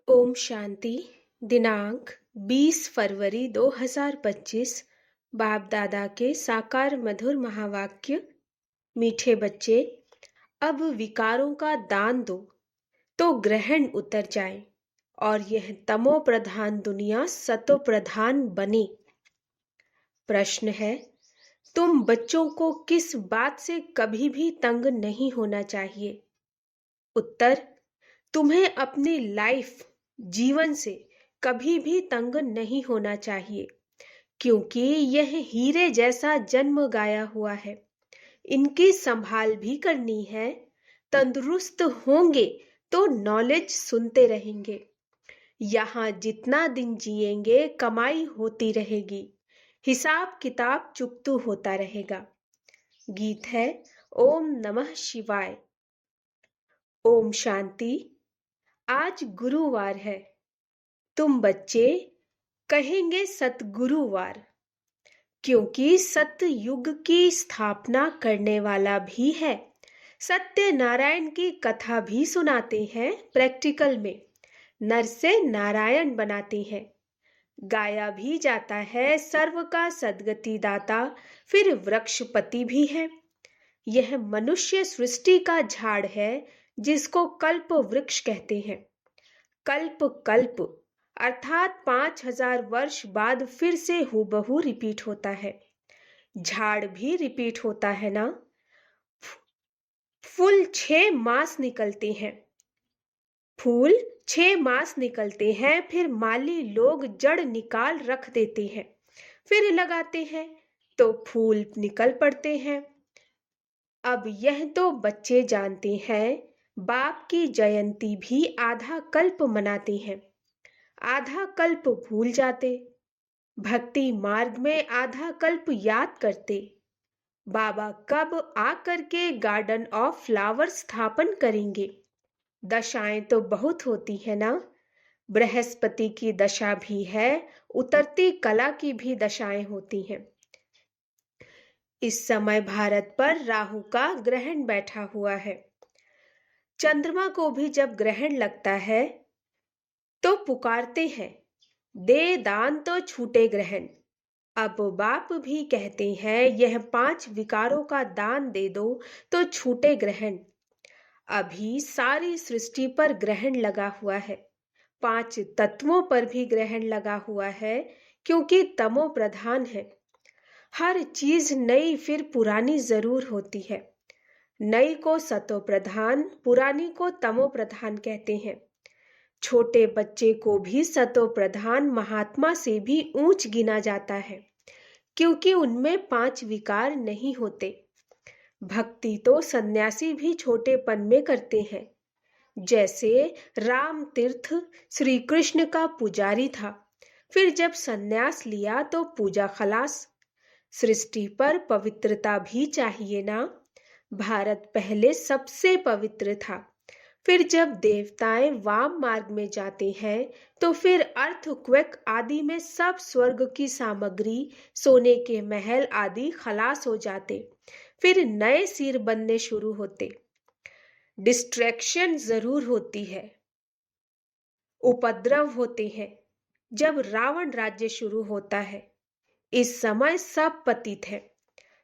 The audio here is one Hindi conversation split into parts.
ओम शांति। दिनांक 20 फरवरी 2025। बाप दादा के साकार मधुर महावाक्य। मीठे बच्चे, अब विकारों का दान दो तो ग्रहण उतर जाए और यह तमो प्रधान दुनिया सतो प्रधान बने। प्रश्न है, तुम बच्चों को किस बात से कभी भी तंग नहीं होना चाहिए? उत्तर, तुम्हें अपनी जीवन से कभी भी तंग नहीं होना चाहिए, क्योंकि यह हीरे जैसा जन्म गाया हुआ है। इनकी संभाल भी करनी है। तंदुरुस्त होंगे तो नॉलेज सुनते रहेंगे। यहाँ जितना दिन जिएंगे कमाई होती रहेगी, हिसाब किताब चुकतू होता रहेगा। गीत है ओम नमः शिवाय। ओम शांति। आज गुरुवार है। तुम बच्चे कहेंगे सतगुरुवार, क्योंकि सत्य युग की स्थापना करने वाला भी है। सत्य नारायण की कथा भी सुनाते हैं। प्रैक्टिकल में नर से नारायण बनाते हैं। गाया भी जाता है सर्व का सद्गति दाता, फिर वृक्षपति भी है। यह मनुष्य सृष्टि का झाड़ है, जिसको कल्प वृक्ष कहते हैं। कल्प कल्प अर्थात 5000 वर्ष बाद फिर से हूबहू रिपीट होता है। झाड़ भी रिपीट होता है ना। फूल 6 मास निकलते हैं। फिर माली लोग जड़ निकाल रख देते हैं, फिर लगाते हैं तो फूल निकल पड़ते हैं। अब यह तो बच्चे जानते हैं, बाप की जयंती भी आधा कल्प मनाते हैं, आधा कल्प भूल जाते। भक्ति मार्ग में आधा कल्प याद करते। बाबा कब आकर के गार्डन ऑफ फ्लावर स्थापन करेंगे? दशाएं तो बहुत होती है ना। बृहस्पति की दशा भी है, उतरती कला की भी दशाएं होती हैं। इस समय भारत पर राहु का ग्रहण बैठा हुआ है। चंद्रमा को भी जब ग्रहण लगता है तो पुकारते हैं, दे दान तो छूटे ग्रहण। अब बाप भी कहते हैं, यह 5 विकारों का दान दे दो तो छूटे ग्रहण। अभी सारी सृष्टि पर ग्रहण लगा हुआ है। 5 तत्वों पर भी ग्रहण लगा हुआ है, क्योंकि तमो प्रधान है। हर चीज नई फिर पुरानी जरूर होती है। नई को सतो प्रधान, पुरानी को तमो प्रधान कहते हैं। छोटे बच्चे को भी सतो प्रधान महात्मा से भी ऊंच गिना जाता है, क्योंकि उनमें 5 विकार नहीं होते। भक्ति तो सन्यासी भी छोटेपन में करते हैं। जैसे राम तीर्थ श्री कृष्ण का पुजारी था, फिर जब सन्यास लिया तो पूजा खलास। सृष्टि पर पवित्रता भी चाहिए ना। भारत पहले सबसे पवित्र था, फिर जब देवताएं वाम मार्ग में जाते हैं तो फिर अर्थक्वेक आदि में सब स्वर्ग की सामग्री, सोने के महल आदि खलास हो जाते, फिर नए सिर बनने शुरू होते। डिस्ट्रैक्शन जरूर होती है, उपद्रव होते हैं। जब रावण राज्य शुरू होता है, इस समय सब पतित है।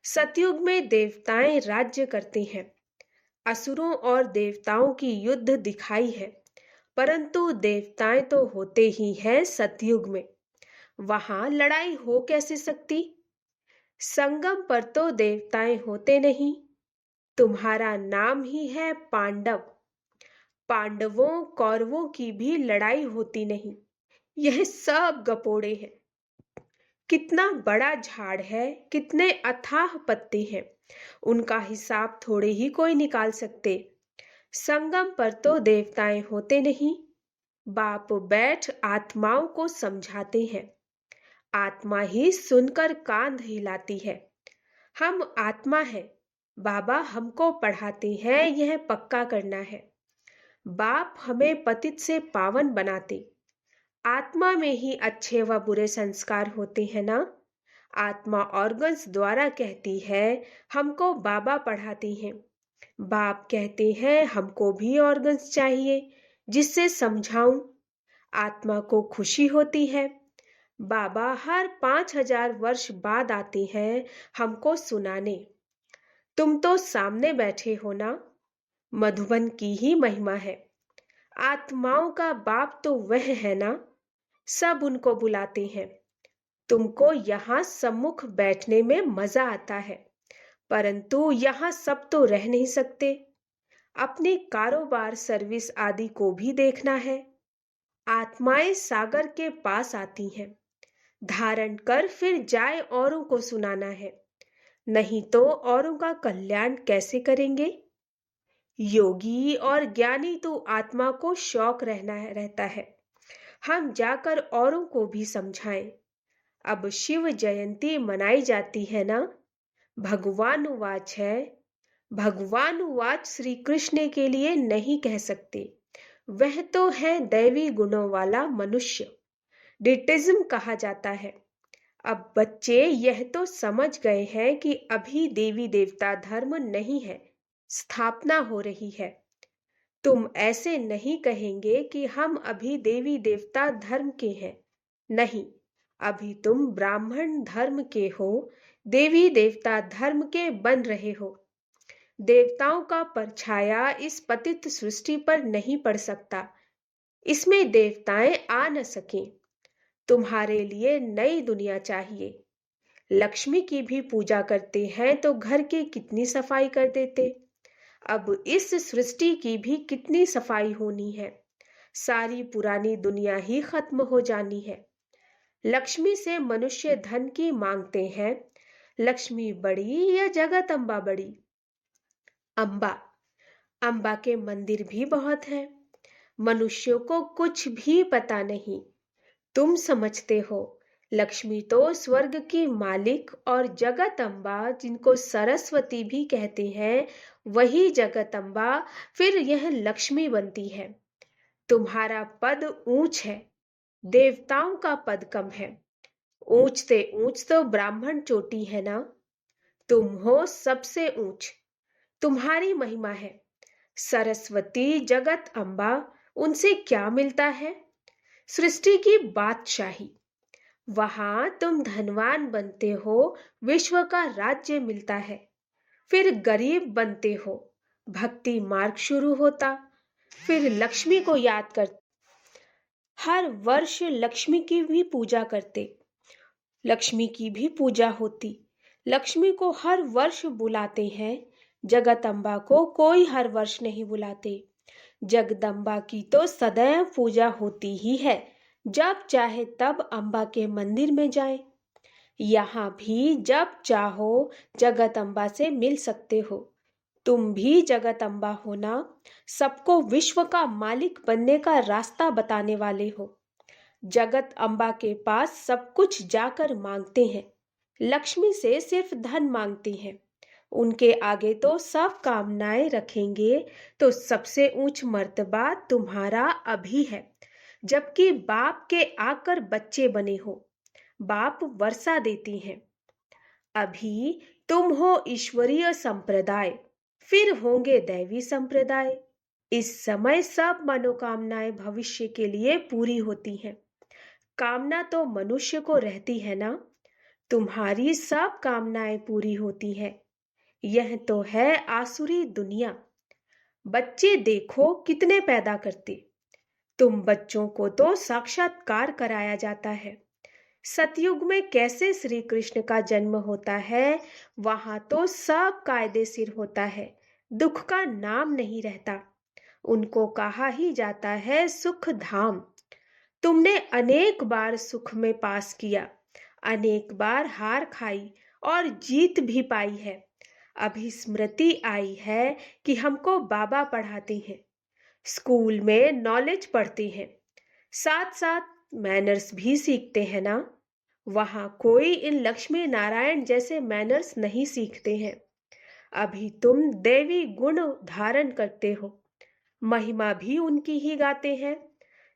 सतयुग में देवताएं राज्य करते हैं। असुरों और देवताओं की युद्ध दिखाई है, परंतु देवताएं तो होते ही हैं सतयुग में। वहां लड़ाई हो कैसे सकती? संगम पर तो देवताएं होते नहीं। तुम्हारा नाम ही है पांडव। पांडवों कौरवों की भी लड़ाई होती नहीं। यह सब गपोड़े हैं। कितना बड़ा झाड़ है, कितने अथाह पत्ते हैं, उनका हिसाब थोड़े ही कोई निकाल सकते। संगम पर तो देवताएं होते नहीं। बाप बैठ आत्माओं को समझाते हैं। आत्मा ही सुनकर कांध हिलाती है। हम आत्मा है, बाबा हमको पढ़ाते हैं, यह पक्का करना है। बाप हमें पतित से पावन बनाते। आत्मा में ही अच्छे व बुरे संस्कार होते हैं ना। आत्मा ऑर्गन्स द्वारा कहती है, हमको बाबा पढ़ाते हैं। बाप कहते हैं, हमको भी ऑर्गन्स चाहिए जिससे समझाऊं। आत्मा को खुशी होती है। बाबा हर 5,000 वर्ष बाद आते हैं हमको सुनाने। तुम तो सामने बैठे हो ना, मधुबन की ही महिमा है। आत्माओं का बाप तो वह है ना, सब उनको बुलाते हैं। तुमको यहाँ सम्मुख बैठने में मजा आता है, परंतु यहाँ सब तो रह नहीं सकते। अपने कारोबार, सर्विस आदि को भी देखना है। आत्माएं सागर के पास आती हैं, धारण कर फिर जाए औरों को सुनाना है, नहीं तो औरों का कल्याण कैसे करेंगे। योगी और ज्ञानी तो आत्मा को शौक रहता है, हम जाकर औरों को भी समझाएं। अब शिव जयंती मनाई जाती है ना। भगवान उवाच है, भगवान उवाच श्री कृष्ण के लिए नहीं कह सकते, वह तो है दैवी गुणों वाला मनुष्य, डिटिज्म कहा जाता है। अब बच्चे यह तो समझ गए हैं कि अभी देवी देवता धर्म नहीं है, स्थापना हो रही है। तुम ऐसे नहीं कहेंगे कि हम अभी देवी देवता धर्म के हैं, नहीं, अभी तुम ब्राह्मण धर्म के हो, देवी देवता धर्म के बन रहे हो। देवताओं का परछाया इस पतित सृष्टि पर नहीं पड़ सकता, इसमें देवताएं आ न सकें। तुम्हारे लिए नई दुनिया चाहिए। लक्ष्मी की भी पूजा करते हैं तो घर की कितनी सफाई कर देते, अब इस सृष्टि की भी कितनी सफाई होनी है। सारी पुरानी दुनिया ही खत्म हो जानी है। लक्ष्मी से मनुष्य धन की मांगते हैं, लक्ष्मी बड़ी या जगत अम्बा बड़ी। अम्बा, अम्बा के मंदिर भी बहुत हैं। मनुष्यों को कुछ भी पता नहीं। तुम समझते हो लक्ष्मी तो स्वर्ग की मालिक, और जगत अम्बा जिनको सरस्वती भी कहते हैं, वही जगत अम्बा फिर यह लक्ष्मी बनती है। तुम्हारा पद ऊंच है, देवताओं का पद कम है। ऊंच से ऊंच तो ब्राह्मण चोटी है ना, तुम हो सबसे ऊंच, तुम्हारी महिमा है। सरस्वती जगत अम्बा, उनसे क्या मिलता है? सृष्टि की बादशाही। वहां तुम धनवान बनते हो, विश्व का राज्य मिलता है। फिर गरीब बनते हो, भक्ति मार्ग शुरू होता। फिर लक्ष्मी को याद कर, हर वर्ष लक्ष्मी की भी पूजा करते, लक्ष्मी की भी पूजा होती। लक्ष्मी को हर वर्ष बुलाते हैं, जगदम्बा को कोई हर वर्ष नहीं बुलाते। जगदम्बा की तो सदैव पूजा होती ही है, जब चाहे तब अम्बा के मंदिर में जाएं। यहाँ भी जब चाहो जगदम्बा से मिल सकते हो। तुम भी जगदम्बा हो ना, सबको विश्व का मालिक बनने का रास्ता बताने वाले हो। जगत अम्बा के पास सब कुछ जाकर मांगते हैं, लक्ष्मी से सिर्फ धन मांगते हैं। उनके आगे तो सब कामनाएं रखेंगे, तो सबसे ऊंच मर्तबा तुम्हारा अभी है, जबकि बाप के आकर बच्चे बने हो। बाप वर्षा देती हैं। अभी तुम हो ईश्वरीय संप्रदाय, फिर होंगे दैवी संप्रदाय। इस समय सब मनोकामनाएं भविष्य के लिए पूरी होती हैं। कामना तो मनुष्य को रहती है ना, तुम्हारी सब कामनाएं पूरी होती हैं। यह तो है आसुरी दुनिया। बच्चे देखो कितने पैदा करते, तुम बच्चों को तो साक्षात्कार कराया जाता है। सतयुग में कैसे श्री कृष्ण का जन्म होता है, वहां तो सब कायदे सिर होता है, दुख का नाम नहीं रहता। उनको कहा ही जाता है सुख धाम। तुमने अनेक बार सुख में पास किया, अनेक बार हार खाई और जीत भी पाई है। अभी स्मृति आई है कि हमको बाबा पढ़ाते हैं, स्कूल में नॉलेज पढ़ते हैं, साथ साथ मैनर्स भी सीखते हैं ना। वहां कोई इन लक्ष्मी नारायण जैसे मैनर्स नहीं सीखते हैं। अभी तुम देवी गुण धारण करते हो, महिमा भी उनकी ही गाते हैं।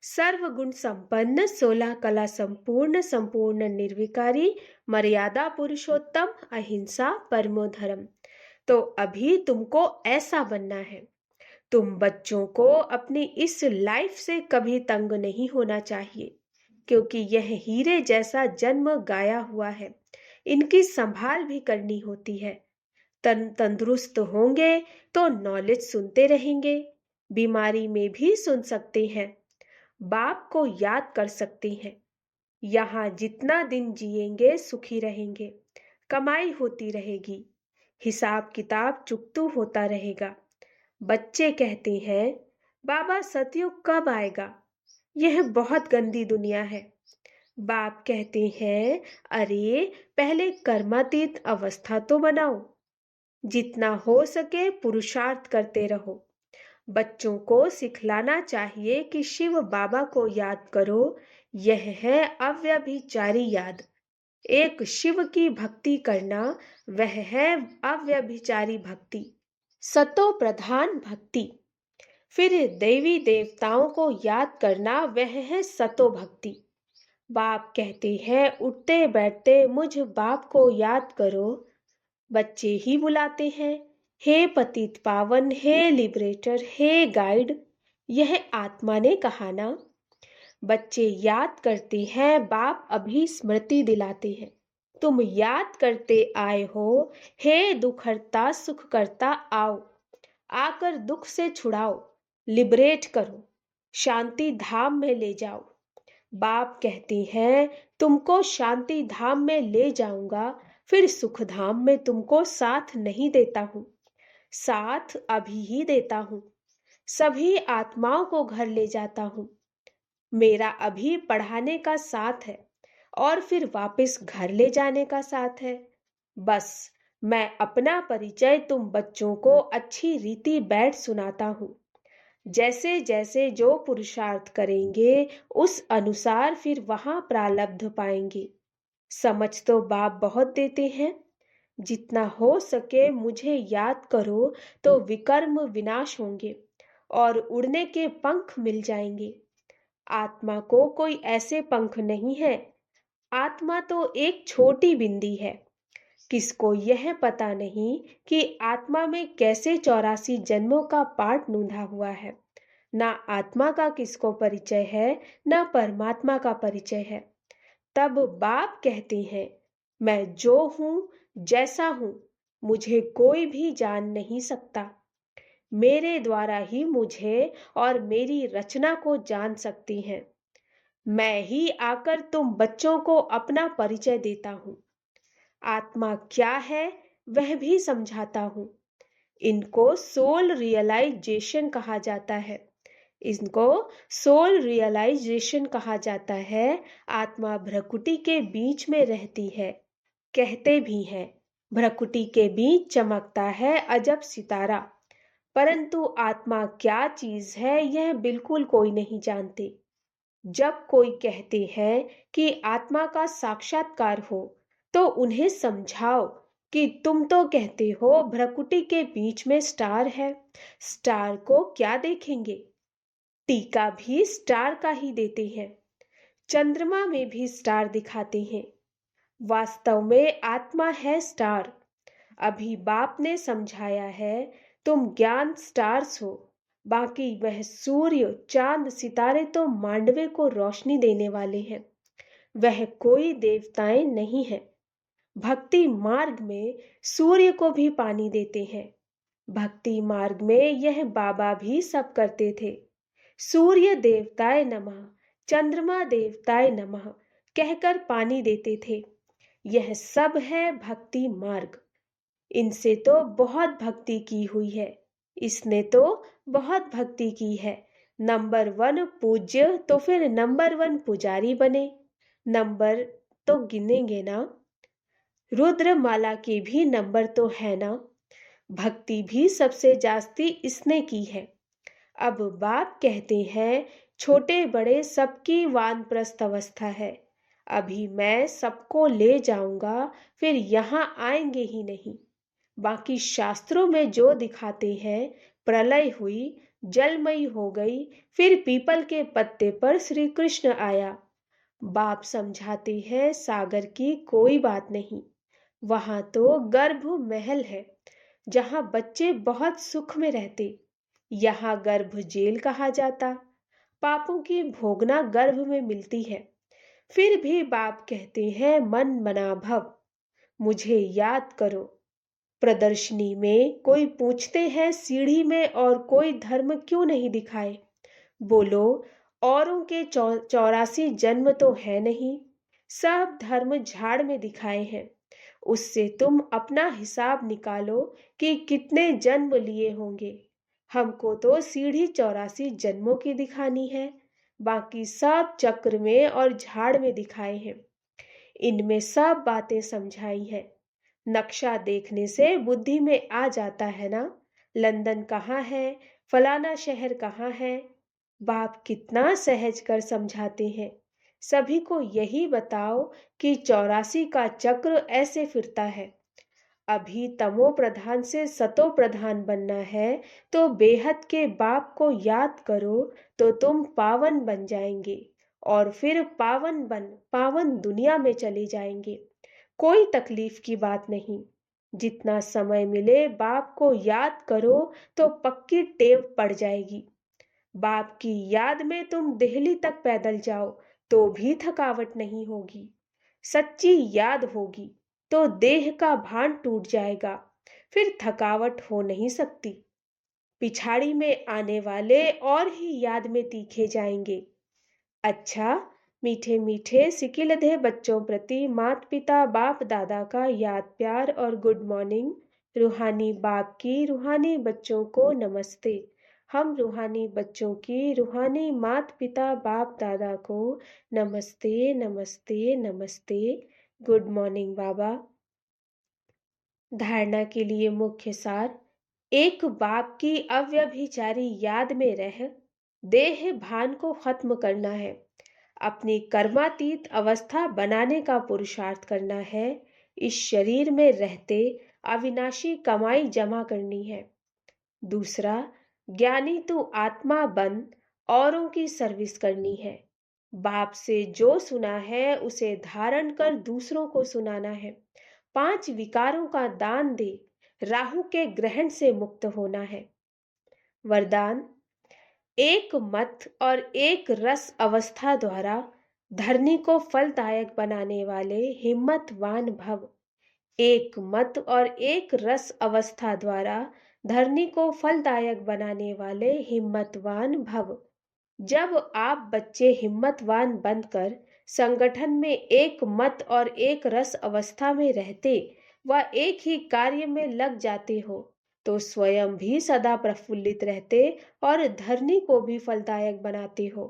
सर्वगुण संपन्न, 16 कला संपूर्ण, संपूर्ण निर्विकारी, मर्यादा पुरुषोत्तम, अहिंसा परमो धर्म। तो अभी तुमको ऐसा बनना है। तुम बच्चों को अपनी इस लाइफ से कभी तंग नहीं होना चाहिए, क्योंकि यह हीरे जैसा जन्म गाया हुआ है। इनकी संभाल भी करनी होती है। तंदुरुस्त होंगे तो नॉलेज सुनते रहेंगे, बीमारी में भी सुन सकते हैं, बाप को याद कर सकते हैं। यहाँ जितना दिन जिएंगे सुखी रहेंगे, कमाई होती रहेगी, हिसाब किताब चुकतू होता रहेगा। बच्चे कहते हैं, बाबा सतयुग कब आएगा? यह बहुत गंदी दुनिया है। बाप कहते हैं, अरे पहले कर्मातीत अवस्था तो बनाओ। जितना हो सके पुरुषार्थ करते रहो। बच्चों को सिखलाना चाहिए कि शिव बाबा को याद करो। यह है अव्यभिचारी याद। एक शिव की भक्ति करना, वह है अव्यभिचारी भक्ति, सतो प्रधान भक्ति। फिर देवी देवताओं को याद करना, वह है सतो भक्ति। बाप कहते हैं, उठते बैठते मुझ बाप को याद करो। बच्चे ही बुलाते हैं, हे पतित पावन, हे लिबरेटर, हे गाइड। यह आत्मा ने कहा ना। बच्चे याद करते हैं, बाप अभी स्मृति दिलाते हैं। तुम याद करते आए हो, हे दुख हरता सुख करता आओ। आकर दुख से छुड़ाओ, लिबरेट करो, शांति धाम में ले जाओ। बाप कहते हैं, तुमको शांति धाम में ले जाऊंगा, फिर सुख धाम में तुमको साथ नहीं देता हूं। साथ अभी ही देता हूं। सभी आत्माओं को घर ले जाता हूं। मेरा अभी पढ़ाने का साथ है और फिर वापस घर ले जाने का साथ है। बस मैं अपना परिचय तुम बच्चों को अच्छी रीति बैठ सुनाता हूं। जैसे जैसे जो पुरुषार्थ करेंगे, उस अनुसार फिर वहां प्रारब्ध पाएंगे। समझ तो बाप बहुत देते हैं। जितना हो सके मुझे याद करो तो विकर्म विनाश होंगे और उड़ने के पंख मिल जाएंगे। आत्मा को कोई ऐसे पंख नहीं है। आत्मा तो एक छोटी बिंदी है। किसको यह पता नहीं कि आत्मा में कैसे 84 जन्मों का पाठ नूंधा हुआ है। ना आत्मा का किसको परिचय है, ना परमात्मा का परिचय है। तब बाप कहते हैं, मैं जो हूं, जैसा हूं, मुझे कोई भी जान नहीं सकता। मेरे द्वारा ही मुझे और मेरी रचना को जान सकती हैं। मैं ही आकर तुम बच्चों को अपना परिचय देता हूं। आत्मा क्या है वह भी समझाता हूं। इनको सोल रियलाइजेशन कहा जाता है। इनको सोल रियलाइजेशन कहा जाता है। आत्मा भ्रकुटी के बीच में रहती है। कहते भी हैं, भ्रकुटी के बीच चमकता है अजब सितारा। परंतु आत्मा क्या चीज है, यह बिल्कुल कोई नहीं जानते। जब कोई कहते हैं कि आत्मा का साक्षात्कार हो, तो उन्हें समझाओ कि तुम तो कहते हो भ्रकुटी के बीच में स्टार है। स्टार को क्या देखेंगे? टीका भी स्टार का ही देते हैं। चंद्रमा में भी स्टार दिखाते हैं। वास्तव में आत्मा है स्टार। अभी बाप ने समझाया है, तुम ज्ञान स्टार्स हो। बाकी वह सूर्य चांद सितारे तो मांडवे को रोशनी देने वाले हैं। वह कोई देवताएं नहीं है। भक्ति मार्ग में सूर्य को भी पानी देते हैं। भक्ति मार्ग में यह बाबा भी सब करते थे। सूर्य देवताय नमः, चंद्रमा देवताय नमः कहकर पानी देते थे। यह सब है भक्ति मार्ग। इनसे तो बहुत भक्ति की हुई है। इसने तो बहुत भक्ति की है। नंबर 1 पूज्य तो फिर नंबर 1 पुजारी बने। नंबर तो गिनेंगे ना। रुद्रमाला के भी नंबर तो है ना। भक्ति भी सबसे जास्ती इसने की है। अब बाप कहते हैं, छोटे बड़े सबकी वानप्रस्थ अवस्था है। अभी मैं सबको ले जाऊंगा, फिर यहाँ आएंगे ही नहीं। बाकी शास्त्रों में जो दिखाते हैं, प्रलय हुई, जलमयी हो गई, फिर पीपल के पत्ते पर श्री कृष्ण आया। बाप समझाते हैं, सागर की कोई बात नहीं। वहां तो गर्भ महल है, जहां बच्चे बहुत सुख में रहते। यहाँ गर्भ जेल कहा जाता। पापों की भोगना गर्भ में मिलती है। फिर भी बाप कहते हैं मन मना भव, मुझे याद करो। प्रदर्शनी में कोई पूछते हैं सीढ़ी में और कोई धर्म क्यों नहीं दिखाए। बोलो, औरों के 84 जन्म तो है नहीं, सब धर्म झाड़ में दिखाए हैं। उससे तुम अपना हिसाब निकालो कि कितने जन्म लिए होंगे। हमको तो सीढ़ी 84 जन्मों की दिखानी है, बाकी सब चक्र में और झाड़ में दिखाए हैं। इनमें सब बातें समझाई है। नक्शा देखने से बुद्धि में आ जाता है ना, लंदन कहाँ है, फलाना शहर कहाँ है। बाप कितना सहज कर समझाते हैं। सभी को यही बताओ कि 84 का चक्र ऐसे फिरता है। अभी तमो प्रधान से सतो प्रधान बनना है, तो बेहद के बाप को याद करो, तो तुम पावन बन जाएंगे और फिर पावन दुनिया में चले जाएंगे। कोई तकलीफ की बात नहीं। जितना समय मिले बाप को याद करो, तो पक्की टेव पड़ जाएगी। बाप की याद में तुम दिल्ली तक पैदल जाओ तो भी थकावट नहीं होगी। सच्ची याद होगी तो देह का भान टूट जाएगा, फिर थकावट हो नहीं सकती। पिछाड़ी में आने वाले और ही याद में तीखे जाएंगे। अच्छा, मीठे मीठे सिकिलधे बच्चों प्रति माता पिता बाप दादा का याद प्यार और गुड मॉर्निंग। रूहानी बाप की रूहानी बच्चों को नमस्ते। हम रूहानी बच्चों की रूहानी माता पिता बाप दादा को नमस्ते नमस्ते नमस्ते। गुड मॉर्निंग बाबा। धारणा के लिए मुख्य सार। एक बाप की अव्यभिचारी याद में रह देह भान को खत्म करना है। अपनी कर्मातीत अवस्था बनाने का पुरुषार्थ करना है। इस शरीर में रहते अविनाशी कमाई जमा करनी है। दूसरा, ज्ञानी तू आत्मा बन, औरों की सर्विस करनी है। बाप से जो सुना है उसे धारण कर दूसरों को सुनाना है। 5 विकारों का दान दे, राहु के ग्रहण से मुक्त होना है। वरदान। एक मत और एक रस अवस्था द्वारा धरनी को फलदायक बनाने वाले हिम्मतवान भव। एक मत और एक रस अवस्था द्वारा धरनी को फलदायक बनाने वाले हिम्मतवान भव। जब आप बच्चे हिम्मतवान बनकर संगठन में एक मत और एक रस अवस्था में रहते व एक ही कार्य में लग जाते हो, तो स्वयं भी सदा प्रफुल्लित रहते और धरनी को भी फलदायक बनाते हो।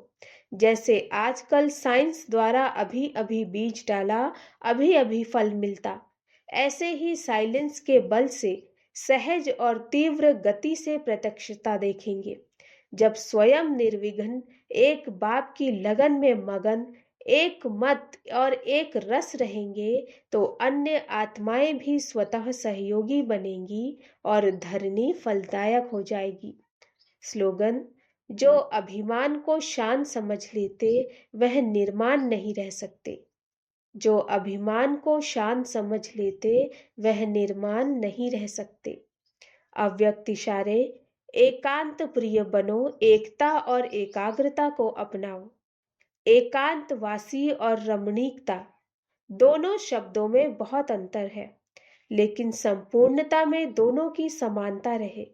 जैसे आजकल साइंस द्वारा अभी अभी बीज डाला, अभी अभी फल मिलता, ऐसे ही साइलेंस के बल से सहज और तीव्र गति से प्रत्यक्षता देखेंगे। जब स्वयं निर्विघ्न एक बाप की लगन में मगन एक मत और एक रस रहेंगे, तो अन्य आत्माएं भी स्वतः सहयोगी बनेंगी और धरनी फलदायक हो जाएगी। स्लोगन। जो अभिमान को शान समझ लेते वह निर्माण नहीं रह सकते। जो अभिमान को शान समझ लेते वह निर्माण नहीं रह सकते। अव्यक्त इशारे। एकांत प्रिय बनो, एकता और एकाग्रता को अपनाओ। एकांतवासी और रमणीकता, दोनों शब्दों में बहुत अंतर है, लेकिन संपूर्णता में दोनों की समानता रहे।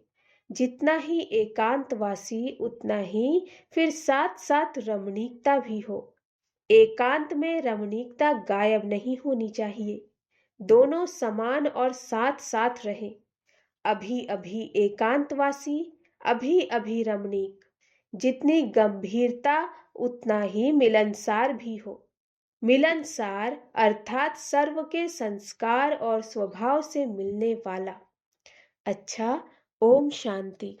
जितना ही एकांतवासी उतना ही फिर साथ साथ रमणीकता भी हो। एकांत में रमणीकता गायब नहीं होनी चाहिए। दोनों समान और साथ साथ रहे। अभी अभी एकांतवासी, अभी अभी रमणीक। जितनी गंभीरता उतना ही मिलनसार भी हो। मिलनसार अर्थात सर्व के संस्कार और स्वभाव से मिलने वाला। अच्छा, ओम शांति।